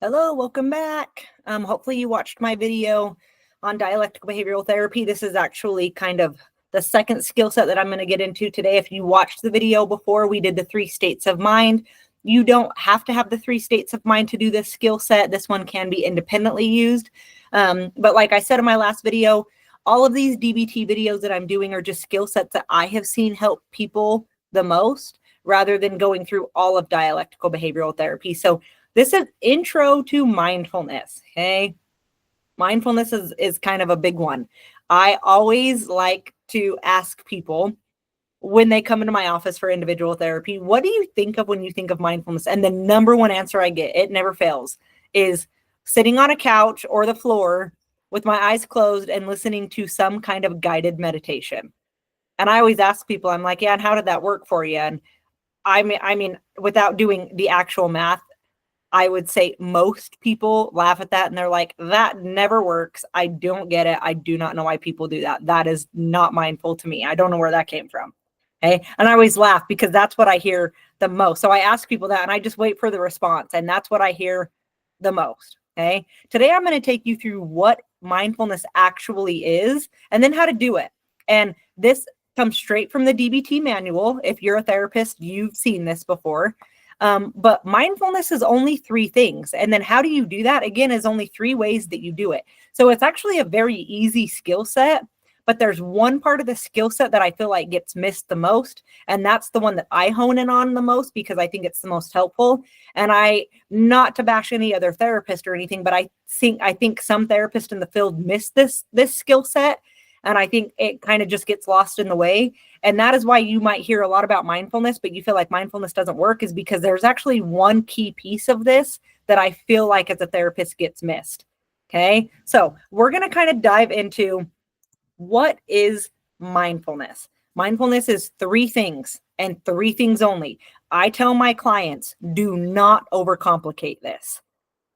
Hello, welcome back. Hopefully you watched my video on dialectical behavioral therapy. This is actually kind of the second skill set that I'm going to get into today. If you watched the video before, we did the 3 states of mind. You don't have to have the 3 states of mind to do this skill set. This one can be independently used. But like I said in my last video, all of these DBT videos that I'm doing are just skill sets that I have seen help people the most, rather than going through all of dialectical behavioral therapy. So this is intro to mindfulness, okay? Mindfulness is kind of a big one. I always like to ask people when they come into my office for individual therapy, what do you think of when you think of mindfulness? And the number one answer I get, it never fails, is sitting on a couch or the floor with my eyes closed and listening to some kind of guided meditation. And I always ask people, I'm like, yeah, and how did that work for you? And I mean, without doing the actual math, I would say most people laugh at that and they're like, that never works. I don't get it. I do not know why people do that. That is not mindful to me. I don't know where that came from. Okay. And I always laugh because that's what I hear the most. So I ask people that and I just wait for the response. And that's what I hear the most. Okay. Today, I'm going to take you through what mindfulness actually is and then how to do it. And this comes straight from the DBT manual. If you're a therapist, you've seen this before. But mindfulness is only 3 things. And then how do you do that? Again, is only 3 ways that you do it. So it's actually a very easy skill set, but there's one part of the skill set that I feel like gets missed the most. And that's the one that I hone in on the most because I think it's the most helpful. And not to bash any other therapist or anything, but I think some therapists in the field miss this skill set. And I think it kind of just gets lost in the way. And that is why you might hear a lot about mindfulness, but you feel like mindfulness doesn't work, is because there's actually one key piece of this that I feel like as a therapist gets missed. Okay. So we're going to kind of dive into what is mindfulness. Mindfulness is 3 things and 3 things only. I tell my clients, do not overcomplicate this.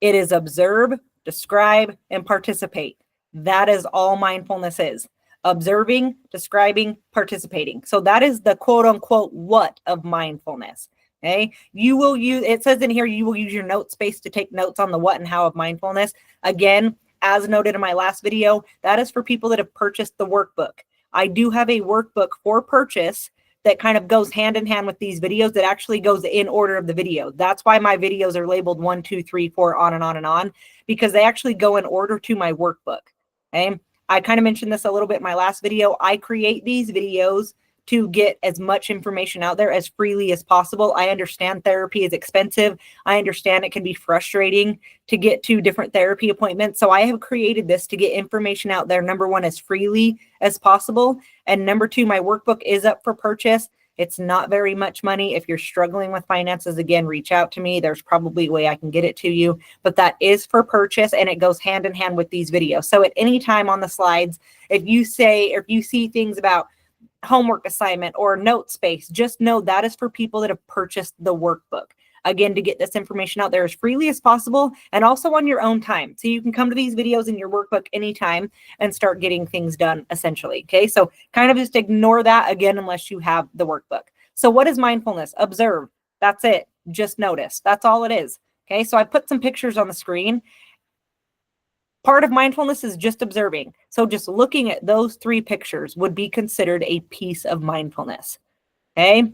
It is observe, describe, and participate. That is all mindfulness is. Observing, describing, participating. So that is the quote unquote what of mindfulness. Okay. You will use, it says in here, you will use your note space to take notes on the what and how of mindfulness. Again, as noted in my last video, that is for people that have purchased the workbook. I do have a workbook for purchase that kind of goes hand in hand with these videos, that actually goes in order of the video. That's why my videos are labeled 1, 2, 3, 4, on and on and on, because they actually go in order to my workbook. Okay. I kind of mentioned this a little bit in my last video. I create these videos to get as much information out there as freely as possible. I understand therapy is expensive. I understand it can be frustrating to get to different therapy appointments. So I have created this to get information out there, number 1, as freely as possible. And number 2, my workbook is up for purchase. It's not very much money. If you're struggling with finances, again, reach out to me. There's probably a way I can get it to you, but that is for purchase and it goes hand in hand with these videos. So at any time on the slides, if you see things about homework assignment or note space, just know that is for people that have purchased the workbook. Again, to get this information out there as freely as possible and also on your own time. So you can come to these videos in your workbook anytime and start getting things done essentially. Okay. So kind of just ignore that again, unless you have the workbook. So what is mindfulness? Observe. That's it. Just notice. That's all it is. Okay. So I put some pictures on the screen. Part of mindfulness is just observing. So just looking at those 3 pictures would be considered a piece of mindfulness. Okay.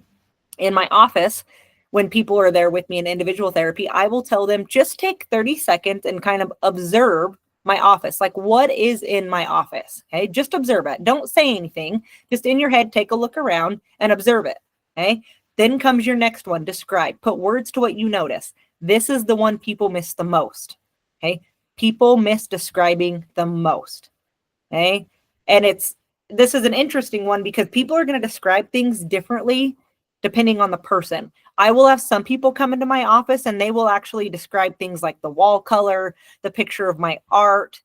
In my office, when people are there with me in individual therapy, I will tell them just take 30 seconds and kind of observe my office. Like, what is in my office? Okay. Just observe it. Don't say anything. Just in your head, take a look around and observe it. Okay. Then comes your next one, describe. Put words to what you notice. This is the one people miss the most. Okay. People miss describing the most. Okay. And this is an interesting one because people are going to describe things differently depending on the person. I will have some people come into my office and they will actually describe things like the wall color, the picture of my art,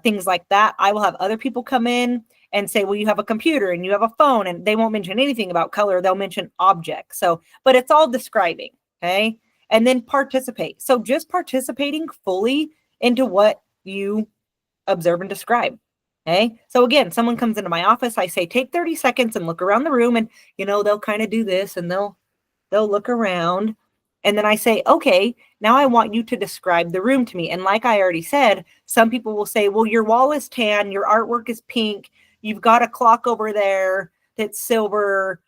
things like that. I will have other people come in and say, well, you have a computer and you have a phone, and they won't mention anything about color. They'll mention objects. So, but it's all describing. Okay. And then participate. So just participating fully into what you observe and describe. Okay. So again, someone comes into my office, I say, take 30 seconds and look around the room, and, they'll kind of do this and they'll look around And then I say, okay, now I want you to describe the room to me. And like I already said, some people will say, well, your wall is tan, your artwork is pink, you've got a clock over there that's silver,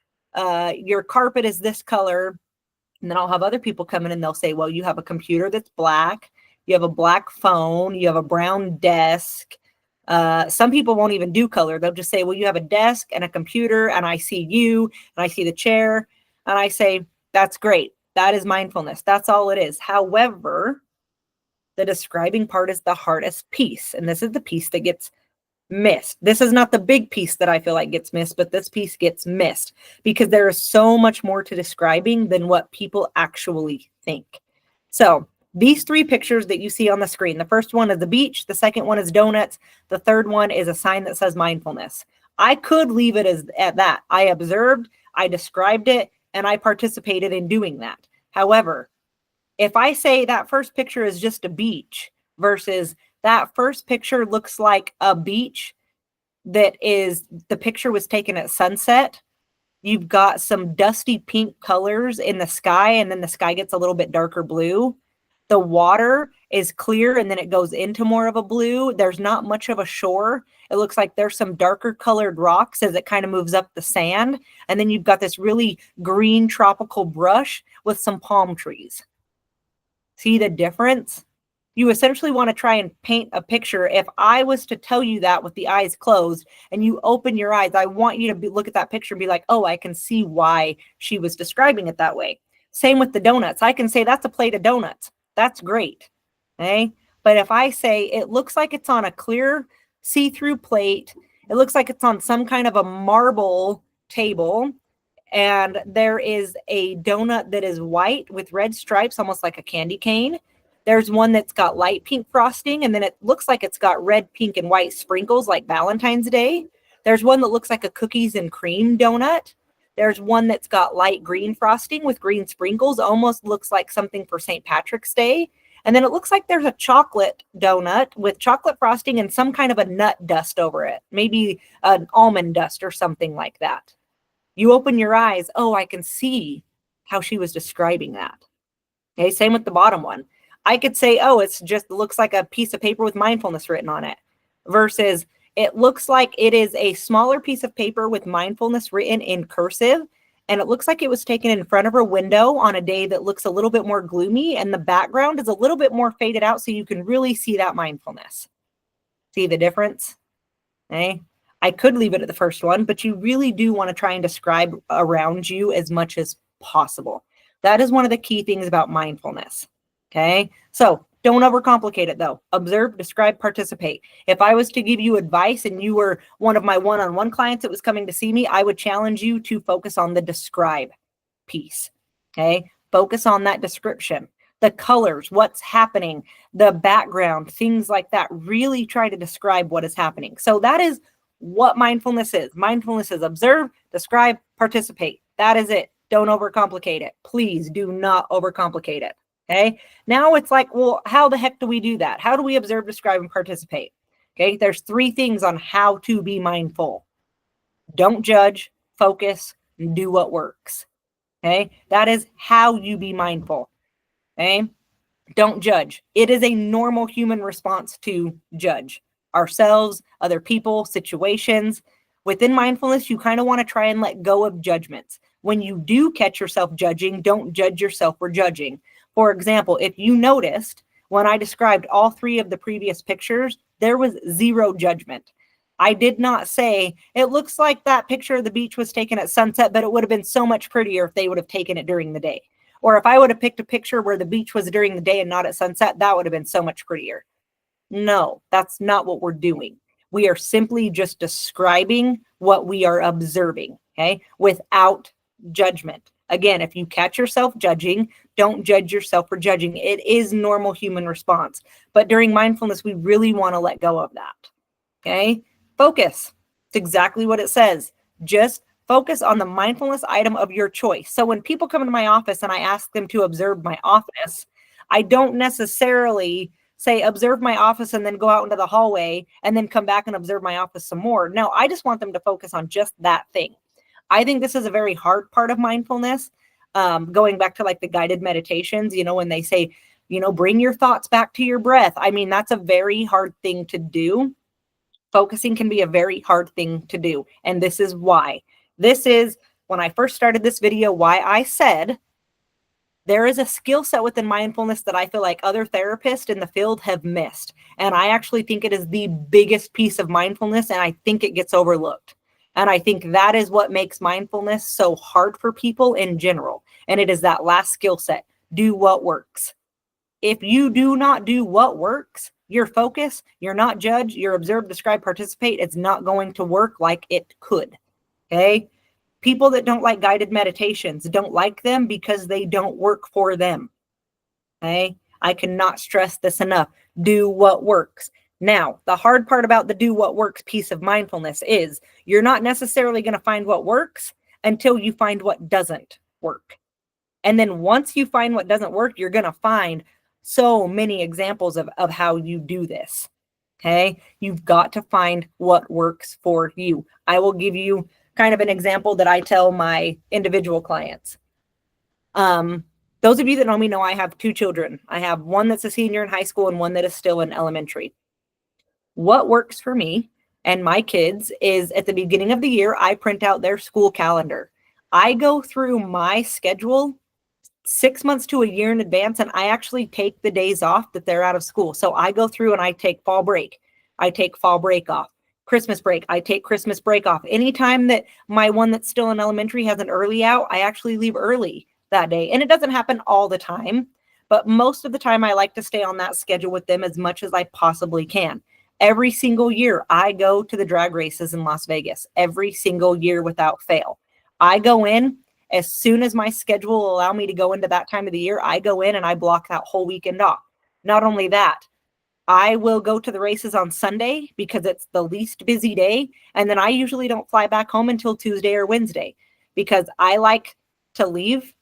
your carpet is this color. And then I'll have other people come in and they'll say, well, you have a computer that's black, you have a black phone, you have a brown desk. Some people won't even do color. They'll just say, well, you have a desk and a computer, and I see you, and I see the chair. And I say, that's great. That is mindfulness. That's all it is. However, the describing part is the hardest piece. And this is the piece that gets missed. This is not the big piece that I feel like gets missed, but this piece gets missed because there is so much more to describing than what people actually think. So these three pictures that you see on the screen, the first one is the beach, the second one is donuts, the third one is a sign that says mindfulness. I could leave it as at that. I observed, I described it, and I participated in doing that. However, if I say that first picture is just a beach versus that first picture looks like a beach that is, the picture was taken at sunset, you've got some dusty pink colors in the sky, and then the sky gets a little bit darker blue. The water is clear and then it goes into more of a blue. There's not much of a shore. It looks like there's some darker colored rocks as it kind of moves up the sand. And then you've got this really green tropical brush with some palm trees. See the difference? You essentially want to try and paint a picture. If I was to tell you that with the eyes closed and you open your eyes, I want you to look at that picture and be like, oh, I can see why she was describing it that way. Same with the donuts. I can say that's a plate of donuts. That's great. Okay. But if I say it looks like it's on a clear see-through plate, it looks like it's on some kind of a marble table, and there is a donut that is white with red stripes, almost like a candy cane. There's one that's got light pink frosting, and then it looks like it's got red, pink, and white sprinkles like Valentine's Day. There's one that looks like a cookies and cream donut. There's one that's got light green frosting with green sprinkles, almost looks like something for St. Patrick's Day. And then it looks like there's a chocolate donut with chocolate frosting and some kind of a nut dust over it, maybe an almond dust or something like that. You open your eyes, oh, I can see how she was describing that. Okay, same with the bottom one. I could say, oh, it's just looks like a piece of paper with mindfulness written on it, versus it looks like it is a smaller piece of paper with mindfulness written in cursive, and it looks like it was taken in front of a window on a day that looks a little bit more gloomy, and the background is a little bit more faded out so you can really see that mindfulness. See the difference? Okay. I could leave it at the first one, but you really do want to try and describe around you as much as possible. That is one of the key things about mindfulness. Okay. So don't overcomplicate it though. Observe, describe, participate. If I was to give you advice and you were one of my one-on-one clients that was coming to see me, I would challenge you to focus on the describe piece. Okay. Focus on that description, the colors, what's happening, the background, things like that. Really try to describe what is happening. So that is what mindfulness is. Mindfulness is observe, describe, participate. That is it. Don't overcomplicate it. Please do not overcomplicate it. Okay. Now it's like, well, how the heck do we do that? How do we observe, describe, and participate? Okay. There's three things on how to be mindful. Don't judge, focus, and do what works. Okay. That is how you be mindful. Okay. Don't judge. It is a normal human response to judge ourselves, other people, situations. Within mindfulness, you kind of want to try and let go of judgments. When you do catch yourself judging, don't judge yourself for judging. For example, if you noticed when I described all three of the previous pictures, there was zero judgment. I did not say, it looks like that picture of the beach was taken at sunset, but it would have been so much prettier if they would have taken it during the day. Or if I would have picked a picture where the beach was during the day and not at sunset, that would have been so much prettier. No, that's not what we're doing. We are simply just describing what we are observing, okay, without judgment. Again, if you catch yourself judging, don't judge yourself for judging. It is normal human response. But during mindfulness, we really want to let go of that, okay? Focus. It's exactly what it says. Just focus on the mindfulness item of your choice. So when people come into my office and I ask them to observe my office, I don't necessarily say, observe my office and then go out into the hallway and then come back and observe my office some more. No, I just want them to focus on just that thing. I think this is a very hard part of mindfulness. Going back to like the guided meditations, when they say, bring your thoughts back to your breath. I mean, that's a very hard thing to do. Focusing can be a very hard thing to do. And this is why. This is when I first started this video, why I said there is a skill set within mindfulness that I feel like other therapists in the field have missed. And I actually think it is the biggest piece of mindfulness, and I think it gets overlooked. And I think that is what makes mindfulness so hard for people in general. And it is that last skill set, do what works. If you do not do what works, your focus, you're not judge, you're observe, describe, participate, it's not going to work like it could. Okay? People that don't like guided meditations don't like them because they don't work for them. Okay? I cannot stress this enough. Do what works. Now, the hard part about the do what works piece of mindfulness is you're not necessarily going to find what works until you find what doesn't work. And then once you find what doesn't work, you're going to find so many examples of how you do this. Okay? You've got to find what works for you. I will give you kind of an example that I tell my individual clients. Those of you that know me know I have 2 children. I have one that's a senior in high school and one that is still in elementary. What works for me and my kids is at the beginning of the year, I print out their school calendar. I go through my schedule 6 months to a year in advance, and I actually take the days off that they're out of school. So I go through and I take fall break. I take fall break off. Christmas break, I take Christmas break off. Anytime that my one that's still in elementary has an early out, I actually leave early that day. And it doesn't happen all the time, but most of the time I like to stay on that schedule with them as much as I possibly can. Every single year, I go to the drag races in Las Vegas. Every single year without fail. I go in. As soon as my schedule will allow me to go into that time of the year, I go in and I block that whole weekend off. Not only that, I will go to the races on Sunday because it's the least busy day. And then I usually don't fly back home until Tuesday or Wednesday because I like to leave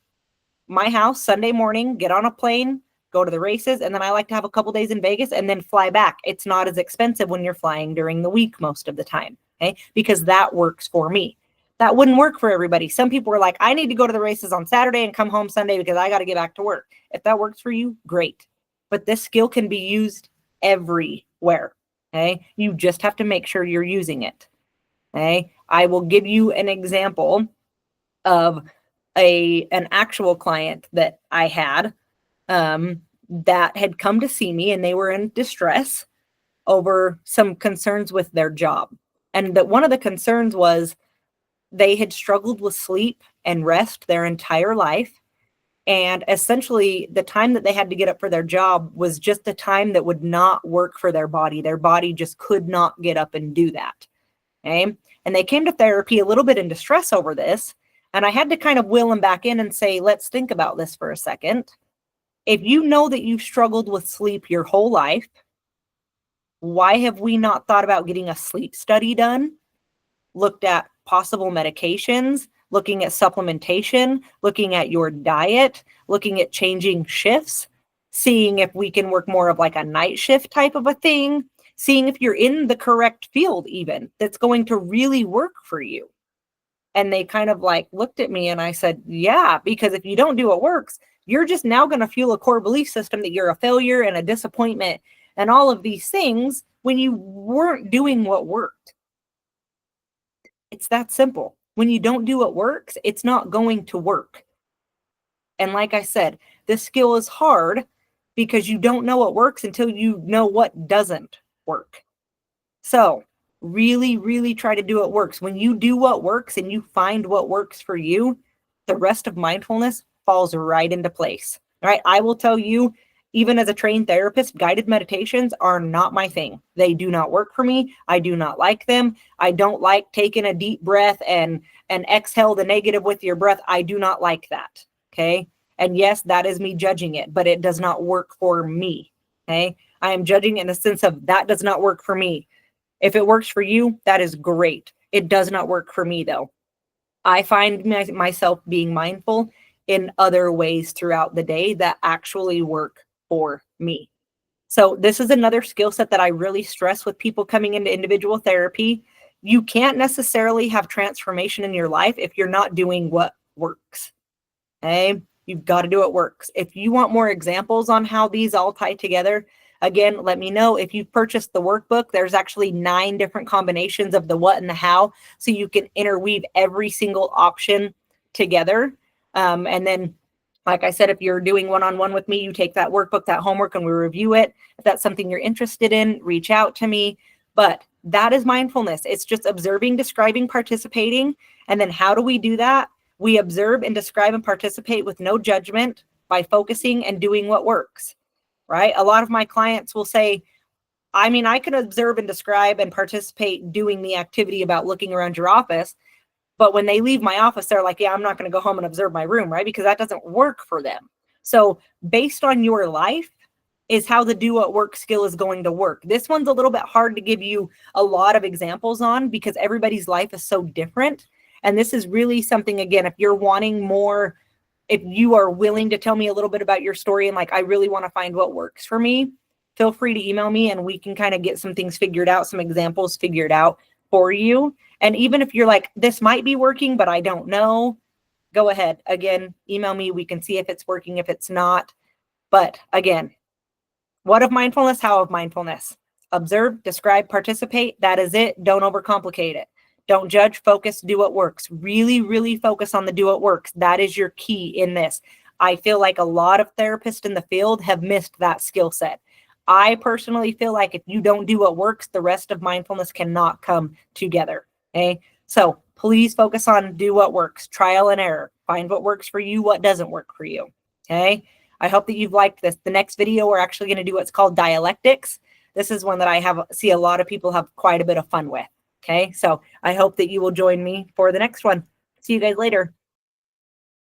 my house Sunday morning, get on a plane, go to the races, and then I like to have a couple days in Vegas and then fly back. It's not as expensive when you're flying during the week most of the time, okay? Because that works for me. That wouldn't work for everybody. Some people are like, I need to go to the races on Saturday and come home Sunday because I got to get back to work. If that works for you, great. But this skill can be used everywhere. Okay. You just have to make sure you're using it. Okay. I will give you an example of an actual client that I had that had come to see me, and they were in distress over some concerns with their job. And that one of the concerns was they had struggled with sleep and rest their entire life. And essentially, the time that they had to get up for their job was just the time that would not work for their body. Their body just could not get up and do that. Okay. And they came to therapy a little bit in distress over this. And I had to kind of wheel them back in and say, let's think about this for a second. If you know that you've struggled with sleep your whole life, why have we not thought about getting a sleep study done? Looked at possible medications, looking at supplementation, looking at your diet, looking at changing shifts, seeing if we can work more of like a night shift type of a thing, seeing if you're in the correct field even that's going to really work for you. And they kind of like looked at me and I said, yeah, because if you don't do what works, you're just now going to fuel a core belief system that you're a failure and a disappointment and all of these things when you weren't doing what worked. It's that simple. When you don't do what works, it's not going to work. And like I said, this skill is hard because you don't know what works until you know what doesn't work. So really, really try to do what works. When you do what works and you find what works for you, the rest of mindfulness falls right into place. All right. I will tell you, even as a trained therapist, guided meditations are not my thing. They do not work for me. I do not like them. I don't like taking a deep breath and exhale the negative with your breath. I do not like that. Okay. And yes, that is me judging it, but it does not work for me. Okay. I am judging in the sense of that does not work for me. If it works for you, that is great. It does not work for me though. I find myself being mindful in other ways throughout the day that actually work for me. So this is another skill set that I really stress with people coming into individual therapy. You can't necessarily have transformation in your life if you're not doing what works. Okay. You've got to do what works. If you want more examples on how these all tie together, again, let me know. If you've purchased the workbook, there's actually 9 different combinations of the what and the how, so you can interweave every single option together. And then, like I said, if you're doing one-on-one with me, you take that workbook, that homework, and we review it. If that's something you're interested in, reach out to me. But that is mindfulness. It's just observing, describing, participating. And then how do we do that? We observe and describe and participate with no judgment by focusing and doing what works, right? A lot of my clients will say, I mean, I can observe and describe and participate doing the activity about looking around your office. But when they leave my office, they're like, yeah, I'm not going to go home and observe my room, right? Because that doesn't work for them. So based on your life is how the do what work skill is going to work. This one's a little bit hard to give you a lot of examples on because everybody's life is so different. And this is really something, again, if you're wanting more, if you are willing to tell me a little bit about your story and like, I really want to find what works for me, feel free to email me and we can kind of get some things figured out, some examples figured out for you. And even if you're like, this might be working, but I don't know, go ahead. Again, email me. We can see if it's working, if it's not. But again, what of mindfulness? How of mindfulness? Observe, describe, participate. That is it. Don't overcomplicate it. Don't judge, focus, do what works. Really, really focus on the do what works. That is your key in this. I feel like a lot of therapists in the field have missed that skill set. I personally feel like if you don't do what works, the rest of mindfulness cannot come together. Okay. So please focus on do what works, trial and error. Find what works for you, what doesn't work for you. Okay. I hope that you've liked this. The next video, we're actually going to do what's called dialectics. This is one that I see a lot of people have quite a bit of fun with. Okay. So I hope that you will join me for the next one. See you guys later.